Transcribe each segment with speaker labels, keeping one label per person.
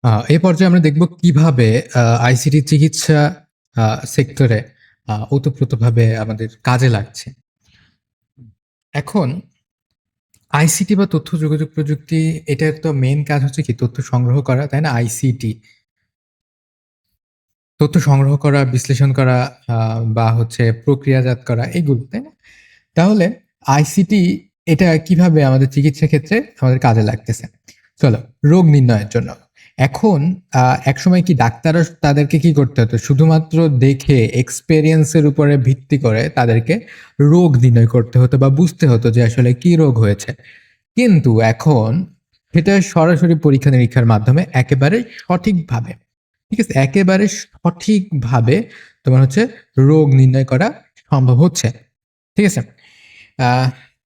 Speaker 1: এই পর্যায়ে আমরা দেখব কিভাবে আইসিটি চিকিৎসা সেক্টরে ওতপ্রোতভাবে আমাদের কাজে লাগছে। এখন আইসিটি বা তথ্য যোগাযোগ প্রযুক্তি এটার তো মেইন কাজ হচ্ছে কি তথ্য সংগ্রহ করা, তাই না? আইসিটি তথ্য সংগ্রহ করা, বিশ্লেষণ করা বা হচ্ছে প্রক্রিয়াজাত করা এগুলো, তাই না? তাহলে আইসিটি এটা কিভাবে আমাদের চিকিৎসা ক্ষেত্রে আমাদের কাজে লাগতেছে? চলো, রোগ নির্ণয়ের জন্য। এখন একসময় কি ডাক্তাররা তাদেরকে কি করতে হতো? শুধুমাত্র দেখে এক্সপেরিয়েন্সের উপরে ভিত্তি করে তাদেরকে রোগ নির্ণয় করতে হতো বা বুঝতে হতো যে আসলে কি রোগ হয়েছে। কিন্তু এখন সেটা সরাসরি পরীক্ষা-নিরীক্ষার মাধ্যমে একেবারে সঠিকভাবে, ঠিক আছে? একেবারে সঠিকভাবে তোমার হচ্ছে রোগ নির্ণয় করা সম্ভব হচ্ছে। ঠিক আছে? আ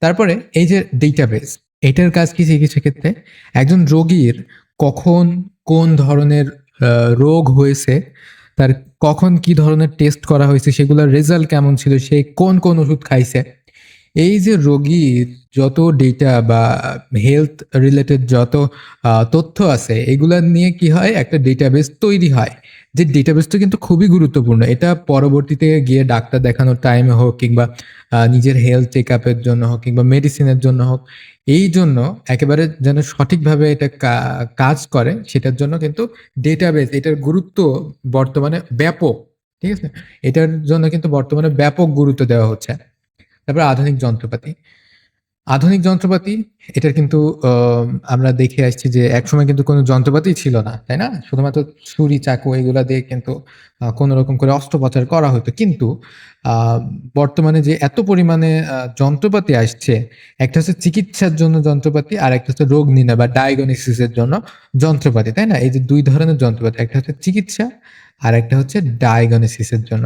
Speaker 1: তারপরে এই যে ডেটাবেস, এটার কাজ কি চিকিৎসা ক্ষেত্রে? একজন রোগীর কখন কোন ধরনের আ রোগ হয়েছে, তার কখন কি ধরনের টেস্ট করা হয়েছে, সেগুলোর রেজাল্ট কেমন ছিল, সে কোন ওষুধ খাইছে। এই যে রোগীর যত ডেটা বা হেলথ রিলেটেড যত তথ্য আছে, এগুলা নিয়ে কি হয়? একটা ডেটাবেস তৈরি হয়। যে ডেটাবেসটা কিন্তু খুবই গুরুত্বপূর্ণ। এটা পরবর্তীতে গিয়ে ডাক্তার দেখানোর টাইমে হোক কিংবা নিজের হেলথ চেকআপের জন্য হোক কিংবা মেডিসিনের জন্য হোক, এইজন্য একেবারে যেন সঠিকভাবে এটা কাজ করে সেটার জন্য কিন্তু ডেটাবেস এটার গুরুত্ব বর্তমানে ব্যাপক। ঠিক আছে? এটার জন্য কিন্তু বর্তমানে ব্যাপক গুরুত্ব দেওয়া হচ্ছে। তারপরে আধুনিক যন্ত্রপাতি। আধুনিক যন্ত্রপাতি এটার কিন্তু আমরা দেখে আসছি যে একসময় কিন্তু কোনো যন্ত্রপাতিই ছিল না, তাই না? শুধুমাত্র ছুরি, চাকু এগুলা দিয়ে কিন্তু কোনরকম করে অস্ত্রোপচার করা হতো। কিন্তু আ বর্তমানে যে এত পরিমাণে যন্ত্রপাতি আসছে, একটা হচ্ছে চিকিৎসার জন্য যন্ত্রপাতি, আরেকটা হচ্ছে রোগ নির্ণয় বা ডায়াগনোসিস এর জন্য যন্ত্রপাতি, তাই না? এই যে ২ ধরনের যন্ত্রপাতি। একটা হচ্ছে চিকিৎসা, আরেকটা হচ্ছে ডায়াগনোসিস এর জন্য।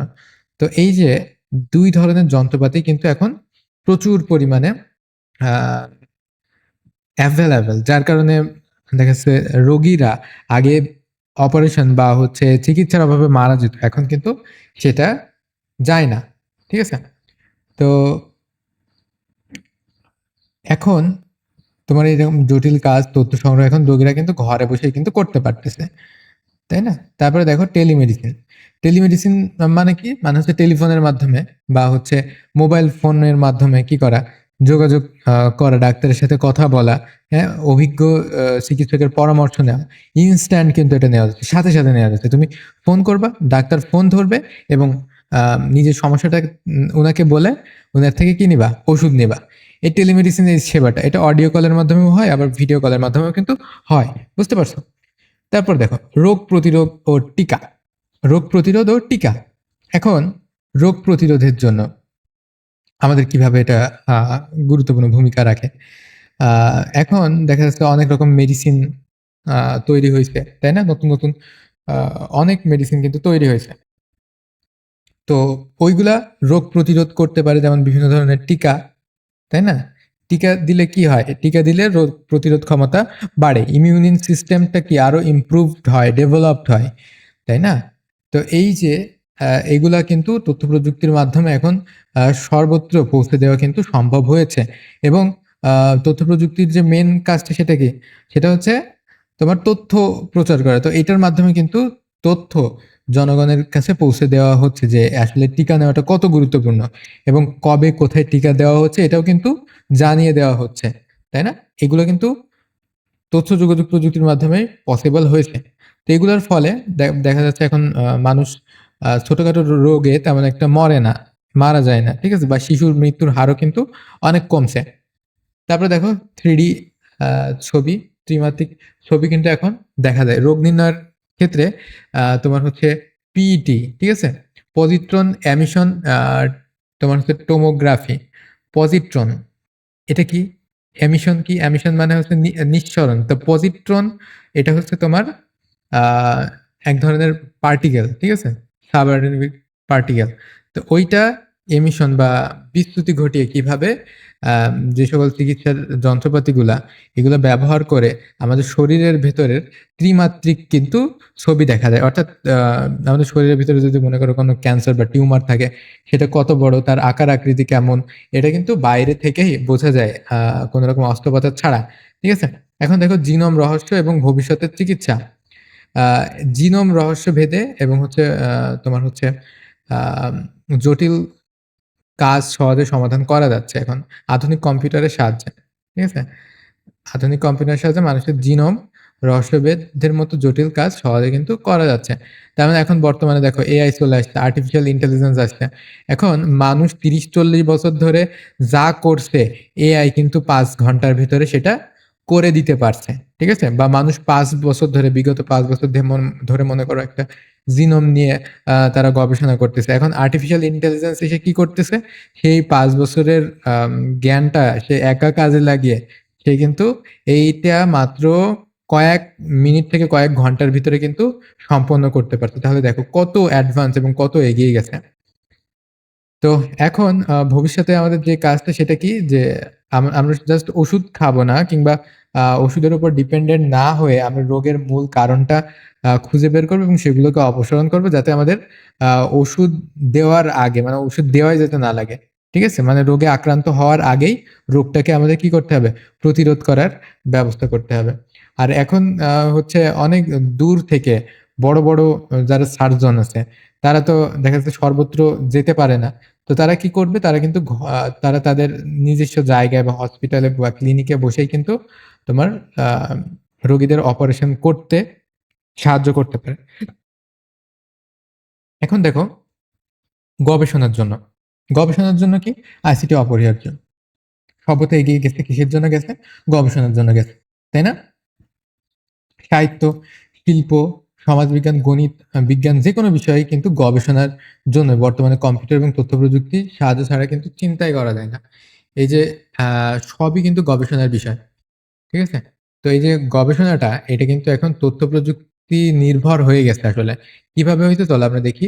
Speaker 1: তো এই যে ২ ধরনের যন্ত্রপাতি কিন্তু এখন প্রচুর পরিমাণে আ এভেইলেবল, যার কারণে দেখা যাচ্ছে রোগীরা আগে অপারেশন বা হচ্ছে চিকিৎসার অভাবে মারা যেত। এখন কিন্তু সেটা যায় না। ঠিক আছে? তো এখন তোমার এরকম জটিল কাজ তথ্য সংগ্রহ এখন রোগীরা কিন্তু ঘরে বসেই কিন্তু করতে পারতেছে। তাই না? তারপরে দেখো টেলিমেডিসিন। টেলিমেডিসিন মানে কি? মানে হচ্ছে টেলিফোনের মাধ্যমে বা হচ্ছে মোবাইল ফোনের মাধ্যমে কি করা? যোগাযোগ করা, ডাক্তারের সাথে কথা বলা, হ্যাঁ? অভিজ্ঞ চিকিৎসকের পরামর্শ নেওয়া। ইনস্ট্যান্ট কিন্তু এটা নেওয়া যাচ্ছে। সাথে নেওয়া যাচ্ছে। তুমি ফোন করবা, ডাক্তার ফোন ধরবে এবং নিজের সমস্যাটা উনাকে বলে উনার থেকে কি নিবা? ওষুধ নিবা। এই টেলিমেডিসিন এই সেবাটা এটা অডিও কলের মাধ্যমেও হয়, আবার ভিডিও কলের মাধ্যমেও কিন্তু হয়। বুঝতে পারছো? তারপর দেখো রোগ প্রতিরোধ ও টিকা। রোগ প্রতিরোধ ও টিকা। এখন রোগ প্রতিরোধের জন্য আমাদের কিভাবে এটা গুরুত্বপূর্ণ ভূমিকা রাখে। এখন দেখা যাচ্ছে অনেক রকম মেডিসিন তৈরি হইছে, তাই না? নতুন আ অনেক মেডিসিন কিন্তু তৈরি হয়েছে। তো ওইগুলা রোগ প্রতিরোধ করতে পারে, যেমন বিভিন্ন ধরনের টিকা, তাই না? টিকা দিলে কি হয়? টিকা দিলে রোগ প্রতিরোধ ক্ষমতা বাড়ে। ইমিউনিন সিস্টেমটা কি আরো ইমপ্রুভড হয়, ডেভেলপড হয়। তাই না? তো এই যে এগুলা কিন্তু তথ্য প্রযুক্তির মাধ্যমে এখন সর্বত্র পৌঁছে দেওয়া কিন্তু সম্ভব হয়েছে এবং আ তথ্য প্রযুক্তির যে মেইন কাজটা সেটা কি? সেটা হচ্ছে তোমার তথ্য প্রচার করা। তো এটার মাধ্যমে কিন্তু তথ্য জনগণের কাছে পৌঁছে দেওয়া হচ্ছে যে আসলে টিকা নেওয়াটা কত গুরুত্বপূর্ণ এবং কবে কোথায় টিকা দেওয়া হচ্ছে এটাও কিন্তু জানিয়ে দেওয়া হচ্ছে। তাই না? এগুলো কিন্তু তথ্য যোগাযোগ প্রযুক্তির মাধ্যমে পসিবল হয়েছে। তো এগুলোর ফলে দেখা যাচ্ছে এখন মানুষ ছোটখাটো রোগে তেমন একটা মরে না, মারা যায় না। ঠিক আছে? বা শিশুর মৃত্যুর হারও কিন্তু অনেক কমছে। তারপরে দেখো 3D আ ছবি, ত্রিমাত্রিক ছবি কিন্তু এখন দেখা যায়। রোগ নির্ণয়ের ক্ষেত্রে তোমার হচ্ছে পিইটি, ঠিক আছে? পজিট্রন এমিশন তোমার হচ্ছে টোমোগ্রাফি। পজিট্রন এটা কি? এমিশন কি? এমিশন মানে হচ্ছে নিঃসরণ। তো পজিট্রন এটা হচ্ছে তোমার আ এক ধরনের পার্টিকেল, ঠিক আছে? Subatomic particle. তো ওইটা এমিশন বা বিচ্যুতি ঘটিয়ে কিভাবে যে সকল চিকিৎসার যন্ত্রপাতিগুলা এগুলা ব্যবহার করে আমাদের শরীরের ভেতরের ত্রিমাত্রিক কিন্তু ছবি দেখা যায়। অর্থাৎ আমাদের শরীরের ভিতরে যদি মনে করো কোনো ক্যান্সার বা টিউমার থাকে, সেটা কত বড়, তার আকার আকৃতি কেমন, এটা কিন্তু বাইরে থেকেই বোঝা যায় কোন রকম অস্ত্রোপচার ছাড়া। ঠিক আছে? এখন দেখো জিনোম রহস্য এবং ভবিষ্যতের চিকিৎসা। জিনোম রহস্য ভেদে এবং হচ্ছে তোমার হচ্ছে আহ, জটিল কাজ সহজে সমাধান করা যাচ্ছে এখন আধুনিক কম্পিউটারের সাহায্যে। ঠিক আছে, আধুনিক কম্পিউটারের সাহায্যে মানুষের জিনোম রহস্যভেদের মতো জটিল কাজ সহজে কিন্তু করা যাচ্ছে। তার মানে এখন বর্তমানে দেখো এআই চলে আসছে, আর্টিফিশিয়াল ইন্টেলিজেন্স আসছে। এখন মানুষ 30-40 বছর ধরে যা করছে, এআই কিন্তু 5 ঘন্টার ভিতরে সেটা করে দিতে পারছে। ঠিক আছে, বা মানুষ 5 বছর ধরে, বিগত 5 বছর ধরে মনে করো একটা জিনোম নিয়ে তারা গবেষণা করতেছে। এখন আর্টিফিশিয়াল ইন্টেলিজেন্স এসে কি করতেছে, সেই 5 বছরের জ্ঞানটা সে একা কাজে লাগিয়ে সে কিন্তু এইটা মাত্র কয়েক মিনিট থেকে কয়েক ঘন্টার ভিতরে কিন্তু সম্পন্ন করতে পারছে। তাহলে দেখো কত অ্যাডভান্স এবং কত এগিয়ে গেছে। তো এখন ভবিষ্যতে আমাদের যে কাজটা সেটা কি, যে আমরা জাস্ট ওষুধ খাবো না, কিংবা ওষুধের উপর ডিপেন্ডেন্ট না হয়ে আমরা রোগের মূল কারণটা খুঁজে বের করবো এবং সেগুলোকে অপসারণ করবো, যাতে আমাদের ওষুধ দেওয়ার আগে, মানে ওষুধ দেওয়াই যাতে না লাগে। ঠিক আছে, মানে রোগে আক্রান্ত হওয়ার আগেই রোগটাকে আমাদের কি করতে হবে, প্রতিরোধ করার ব্যবস্থা করতে হবে। আর এখন হচ্ছে অনেক দূর থেকে বড় বড় যারা সার্জন আছে, তারা তো দেখা যাচ্ছে সর্বত্র যেতে পারে না। তো তারা কি করবে, তারা কিন্তু তারা তাদের নিজস্ব জায়গায় বা হসপিটালে বা ক্লিনিকে বসেই কিন্তু তোমার আহ, রোগীদের অপারেশন করতে সাহায্য করতে পারে। এখন দেখো, গবেষণার জন্য গবেষণার জন্য কি আইসিটি অপরিহার্য। সভ্যতা এগিয়ে গেছে কিসের জন্য গেছে, গবেষণার জন্য গেছে, তাই না? সাহিত্য, শিল্প, সমাজবিজ্ঞান, গণিত, বিজ্ঞান, যে কোনো বিষয়ে কিন্তু গবেষণার জন্য বর্তমানে কম্পিউটার এবং তথ্য প্রযুক্তি সাহায্য ছাড়া কিন্তু চিন্তাই করা যায় না। এই যে সবই কিন্তু গবেষণার বিষয়। ঠিক আছে, তো এই যে গবেষণাটা, এটা কিন্তু এখন তথ্য প্রযুক্তি নির্ভর হয়ে গেছে আসলে। কিভাবে হইতে চলে আমরা দেখি।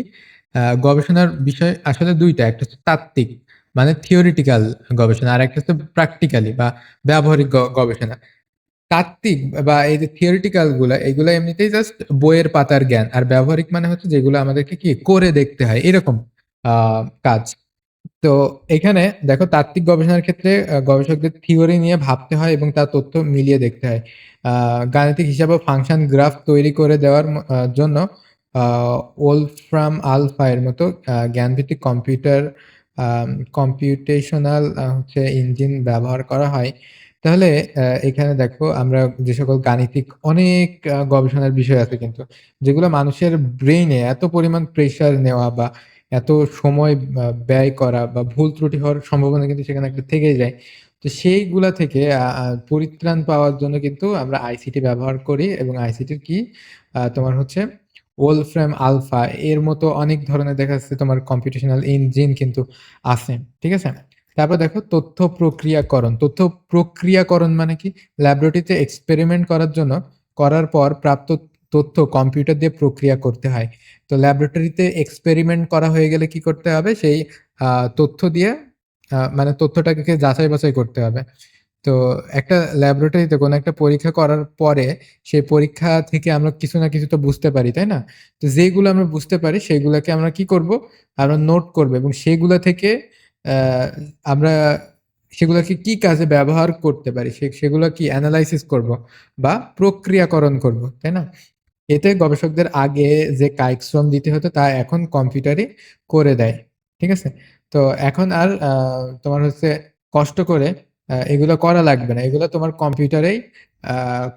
Speaker 1: গবেষণার বিষয় আসলে দুইটা, একটা হচ্ছে তাত্ত্বিক, মানে থিওরিটিক্যাল গবেষণা, আর একটা হচ্ছে প্র্যাকটিক্যালি বা ব্যবহারিক গবেষণা। তাত্ত্বিক বা এই যে থিওরিটিক্যাল গুলা, এগুলা এমনিতেই জাস্ট বইয়ের পাতার জ্ঞান, আর ব্যবহারিক মানে হচ্ছে যেগুলো আমাদেরকে কি করে দেখতে হয়, এরকম কাজ। তো এখানে দেখো, তাত্ত্বিক গবেষণার ক্ষেত্রে গবেষকদের থিওরি নিয়ে ভাবতে হয় এবং তার তথ্য মিলিয়ে দেখতে হয়। গাণিতিক হিসাব ও ফাংশন গ্রাফ তৈরি করে দেওয়ার জন্য ওলফ্রাম আলফা এর মতো জ্ঞানভিত্তিক কম্পিউটেশনাল হচ্ছে ইঞ্জিন ব্যবহার করা হয়। তাহলে এখানে দেখো, আমরা যে সকল গাণিতিক অনেক গবেষণার বিষয় আছে কিন্তু, যেগুলো মানুষের ব্রেইনে এত পরিমাণ প্রেশার নেওয়া বা এত সময় ব্যয় করা বা ভুল ত্রুটি হওয়ার সম্ভাবনা কিন্তু সেখানে একটা থেকেই যায়। তো সেইগুলা থেকে পরিত্রাণ পাওয়ার জন্য কিন্তু আমরা আইসিটি ব্যবহার করি, এবং আইসিটির কি তোমার হচ্ছে ওলফ্রেম আলফা এর মতো অনেক ধরনের দেখা যাচ্ছে তোমার কম্পিউটেশনাল ইঞ্জিন কিন্তু আছে। ঠিক আছে, তারপর দেখো তথ্য প্রক্রিয়াকরণ মানে কি, ল্যাবরেটরিতে এক্সপেরিমেন্ট করার জন্য, করার পর প্রাপ্ত তথ্য কম্পিউটার দিয়ে প্রক্রিয়া করতে হয়। তো ল্যাবরেটরিতে এক্সপেরিমেন্ট করা হয়ে গেলে কি করতে হবে, সেই তথ্য দিয়ে মানে তথ্যটাকে যাচাই বাছাই করতে হবে। তো একটা ল্যাবরেটরিতে কোনো একটা পরীক্ষা করার পরে সেই পরীক্ষা থেকে আমরা কিছু না কিছু তো বুঝতে পারি, তাই না? তো যেগুলো আমরা বুঝতে পারি সেগুলোকে আমরা কি করব, আমরা নোট করব, এবং সেগুলো থেকে আহ, আমরা সেগুলোকে কি কাজে ব্যবহার করতে পারি সেগুলো কি অ্যানালাইসিস করব বা প্রক্রিয়াকরণ করব, তাই না? এতে গবেষকদের আগে যে কায়িক শ্রম দিতে হতো তা এখন কম্পিউটারই করে দেয়। ঠিক আছে, তো এখন আর তোমার হচ্ছে কষ্ট করে এগুলো করা লাগবে না, এগুলো তোমার কম্পিউটারেই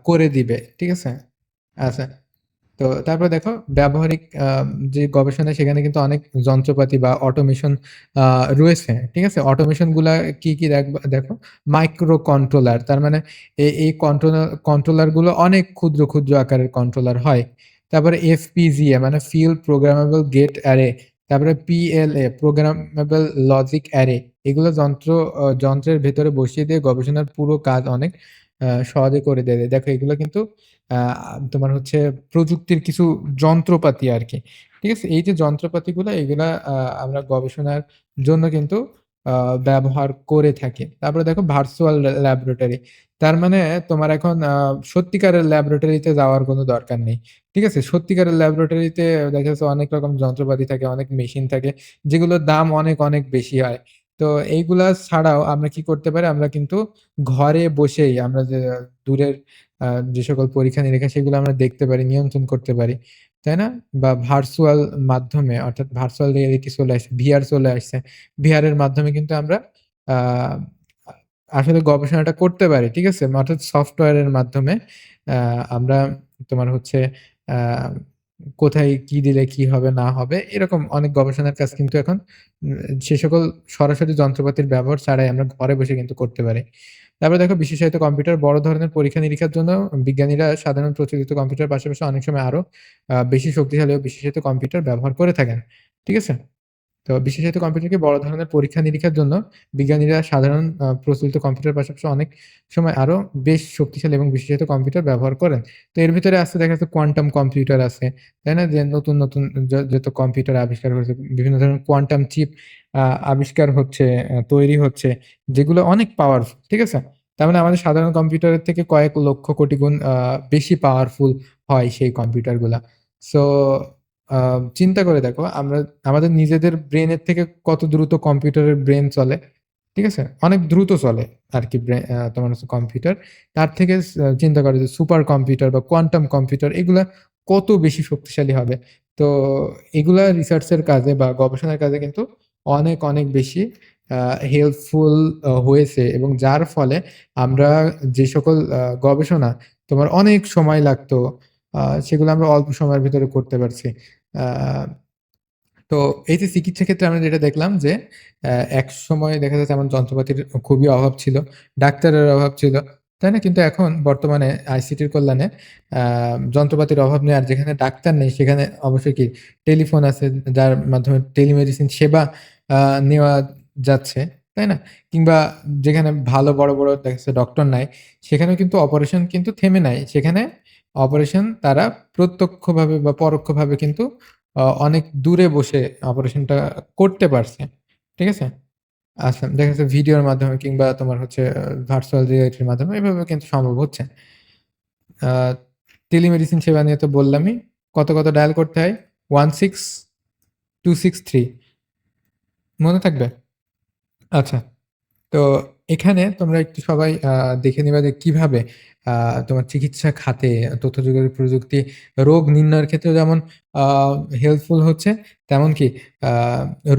Speaker 1: করে দিবে। ঠিক আছে, আচ্ছা। তো তারপর দেখো, ব্যবহারিক যে গবেষণা, সেখানে কিন্তু অনেক যন্ত্রপাতি বা অটোমেশন রয়েছে। ঠিক আছে, অটোমেশন গুলা কি কি দেখো, মাইক্রো কন্ট্রোলার, তার মানে এই কন্ট্রোলার গুলো অনেক ক্ষুদ্র ক্ষুদ্র আকারের কন্ট্রোলার হয়। তারপরে এফপিজিএ মানে ফিল্ড প্রোগ্রামেবল গেট অ্যারে, তারপরে পিএলএ প্রোগ্রামেবল লজিক অ্যারে, এগুলো যন্ত্রের ভেতরে বসিয়ে দিয়ে গবেষণার পুরো কাজ অনেক সহজে করে দেয়। দেখো এগুলো কিন্তু তোমার হচ্ছে প্রযুক্তির কিছু যন্ত্রপাতি আর কি। ঠিক আছে, এই যে যন্ত্রপাতিগুলো, এগুলা আমরা গবেষণার জন্য কিন্তু ব্যবহার করে থাকি। তারপরে দেখো ভার্চুয়াল ল্যাবরেটরি, তার মানে তোমার এখন সত্যিকারের ল্যাবরেটরিতে যাওয়ার কোনো দরকার নেই। ঠিক আছে, সত্যিকারের ল্যাবরেটরিতে দেখা যাচ্ছে অনেক রকম যন্ত্রপাতি থাকে, অনেক মেশিন থাকে, যেগুলোর দাম অনেক অনেক বেশি হয়। তো এইগুলা ছাড়াও আমরা কি করতে পারি? আমরা কিন্তু ঘরে বসেই আমরা যে দূরের আ যে সকল পরীক্ষা-নিরীক্ষা সেগুলো আমরা দেখতে পারি, নিয়ন্ত্রণ করতে পারি। তাই না? বা ভার্চুয়াল মাধ্যমে অর্থাৎ ভার্চুয়াল রিয়ালিটি চলে আসছে, ভিআর চলে আসছে। ভিআর এর মাধ্যমে কিন্তু আমরা আ আসলে গবেষণাটা করতে পারি। ঠিক আছে? অর্থাৎ সফটওয়্যারের মাধ্যমে আ আমরা তোমার হচ্ছে আ কোথায় কি দিলে কি হবে না হবে এরকম অনেক গবেষণার কাজ কিন্তু এখন উম সে সকল সরাসরি যন্ত্রপাতির ব্যবহার ছাড়াই আমরা ঘরে বসে কিন্তু করতে পারি। তারপরে দেখো বিশেষায়িত কম্পিউটার বড় ধরনের পরীক্ষা-নিরীক্ষার জন্য বিজ্ঞানীরা সাধারণ প্রচলিত কম্পিউটারের পাশাপাশি অনেক সময় আরো বেশি শক্তিশালী ও বিশেষায়িত কম্পিউটার ব্যবহার করে থাকেন। ঠিক আছে? তো বিশেষায়িত কম্পিউটারকে বড় ধরনের পরীক্ষা-নিরীক্ষার জন্য বিজ্ঞানীরা সাধারণ প্রচলিত কম্পিউটারের পাশাপাশি অনেক সময় আরো বেশ শক্তিশালী এবং বিশেষায়িত কম্পিউটার ব্যবহার করেন। তো এর ভিতরে আছে দেখা যাচ্ছে কোয়ান্টাম কম্পিউটার আছে, তাই না? যে নতুন যত কম্পিউটার আবিষ্কার হয়েছে, বিভিন্ন ধরনের কোয়ান্টাম চিপ আ আবিষ্কার হচ্ছে, তৈরি হচ্ছে, যেগুলো অনেক পাওয়ারফুল, ঠিক আছে? তার মানে আমাদের সাধারণ কম্পিউটারের থেকে কয়েক লক্ষ কোটি গুণ বেশি পাওয়ারফুল হয় সেই কম্পিউটারগুলা। সো আ চিন্তা করে দেখো আমরা আমাদের নিজেদের ব্রেইনের থেকে কত দ্রুত কম্পিউটারের ব্রেইন চলে। ঠিক আছে? অনেক দ্রুত চলে আরকি তোমার হচ্ছে কম্পিউটার। তার থেকে চিন্তা করো যে সুপার কম্পিউটার বা কোয়ান্টাম কম্পিউটার এগুলা কত বেশি শক্তিশালী হবে। তো এগুলা রিসার্চ এর কাজে বা গবেষণার কাজে কিন্তু অনেক বেশি আ হেল্পফুল হয়েছে এবং যার ফলে আমরা যে সকল গবেষণা তোমার অনেক সময় লাগতো সেগুলো আমরা অল্প সময়ের ভিতরে করতে পারছি। আ তো এই যে চিকিৎসা ক্ষেত্রে আমরা যেটা দেখলাম যে একসময় দেখা যাচ্ছে এমন যন্ত্রপাতির খুবই অভাব ছিল। ডাক্তারের অভাব ছিল। তাই না? কিন্তু এখন বর্তমানে আইসিটির কল্যাণে আ যন্ত্রপাতির অভাব নেই। আর যেখানে ডাক্তার নেই সেখানে অবশ্যই কি টেলিফোন আছে যার মাধ্যমে টেলিমেডিসিন সেবা আ নেওয়া যাচ্ছে। তাই না? কিংবা যেখানে ভালো বড় দেখা যাচ্ছে ডক্টর নাই সেখানেও কিন্তু অপারেশন কিন্তু থেমে নাই। সেখানে অপারেশন তারা প্রত্যক্ষভাবে বা পরোক্ষভাবে কিন্তু অনেক দূরে বসে অপারেশনটা করতে পারছে। ঠিক আছে? আচ্ছা, দেখা যাচ্ছে ভিডিওর মাধ্যমে কিংবা তোমার হচ্ছে ভার্চুয়াল রিয়ালিটির মাধ্যমে এভাবে কিন্তু সম্ভব হচ্ছে। আ টেলিমেডিসিন সেবা নিয়ে তো বললামই। কত ডায়াল করতে হয়? 16263 মনে থাকবে? আচ্ছা। তো এখানে তোমরা একটু সবাই দেখে নিবা যে কিভাবে আ তোমার চিকিৎসা খাতে তথ্য যোগাযোগ প্রযুক্তি রোগ নির্ণয়ের ক্ষেত্রে যেমন আ হেল্পফুল হচ্ছে, তেমন কি আ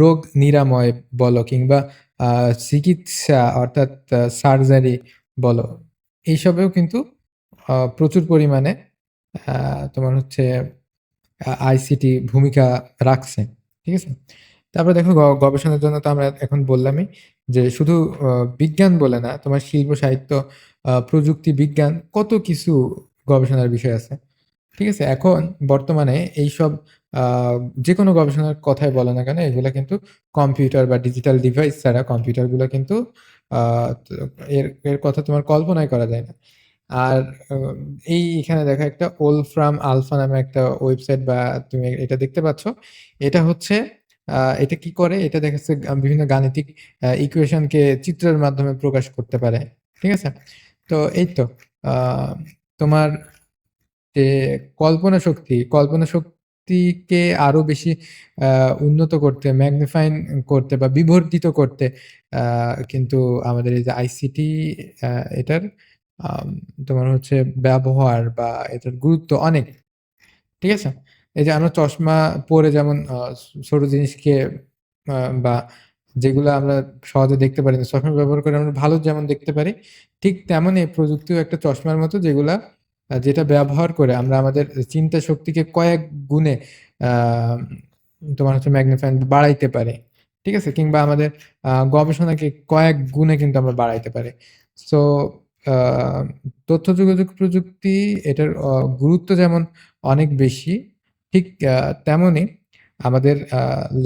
Speaker 1: রোগ নিরাময় বলো কিংবা আ চিকিৎসা অর্থাৎ সার্জারি বলো, এইসবেও কিন্তু প্রচুর পরিমাণে তোমার হচ্ছে আইসিটি ভূমিকা রাখছে। ঠিক আছে? তারপরে দেখো গবেষণার জন্য তো আমরা এখন বললামই যে শুধু আ বিজ্ঞান বলে না, তোমার শিল্প, সাহিত্য, প্রযুক্তি, বিজ্ঞান কত কিছু গবেষণার বিষয় আছে। ঠিক আছে? এখন বর্তমানে এইসব আ যেকোনো গবেষণার কথাই বলো না কেন, এগুলা কিন্তু কম্পিউটার বা ডিজিটাল ডিভাইস ছাড়া কম্পিউটারগুলো কিন্তু আ ত এর কথা তোমার কল্পনাই করা যায় না। আর আ এখানে দেখো একটা ওলফ্রাম আলফা নামে একটা ওয়েবসাইট বা তুমি এটা দেখতে পাচ্ছ। এটা হচ্ছে এটা কি করে? এটা দেখা যাচ্ছে বিভিন্ন গাণিতিক ইকুয়েশন কে চিত্রের মাধ্যমে প্রকাশ করতে পারে। ঠিক আছে? তো এই তো আ তোমার যে কল্পনা শক্তিকে আরো বেশি আ উন্নত করতে, ম্যাগনিফাইং করতে বা বিবর্ধিত করতে আ কিন্তু আমাদের এই যে আইসিটি আ এটার আম তোমার হচ্ছে ব্যবহার বা এটার গুরুত্ব অনেক। ঠিক আছে? এই যে আমরা চশমা পরে যেমন ছোট জিনিসকে আ বা যেগুলা আমরা সহজে দেখতে পারি না, চশমা ব্যবহার করে আমরা ভালো যেমন দেখতে পারি, ঠিক তেমনই প্রযুক্তিও একটা চশমার মতো যেগুলা যেটা ব্যবহার করে আমরা আমাদের চিন্তা শক্তিকে কয়েক গুণে আ তোমার হচ্ছে ম্যাগনিফাইং বাড়াইতে পারি। ঠিক আছে? কিংবা আমাদের গবেষণাকে কয়েক গুণে কিন্তু আমরা বাড়াইতে পারি। সো আ তথ্য যোগাযোগ প্রযুক্তি এটার গুরুত্ব যেমন অনেক বেশি, ঠিক তেমনই আমাদের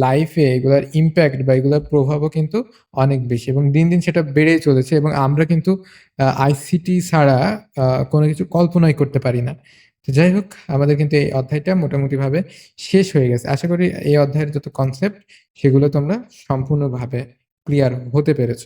Speaker 1: লাইফে এগুলার ইমপ্যাক্ট বা এগুলার প্রভাবও কিন্তু অনেক বেশি এবং দিন সেটা বেড়েই চলেছে এবং আমরা কিন্তু আইসিটি ছাড়া কোনো কিছু কল্পনাই করতে পারি না। তো যাই হোক, আমাদের কিন্তু এই অধ্যায়টা মোটামুটিভাবে শেষ হয়ে গেছে। আশা করি এই অধ্যায়ের যত কনসেপ্ট সেগুলো তোমরা সম্পূর্ণভাবে ক্লিয়ার হতে পেরেছ।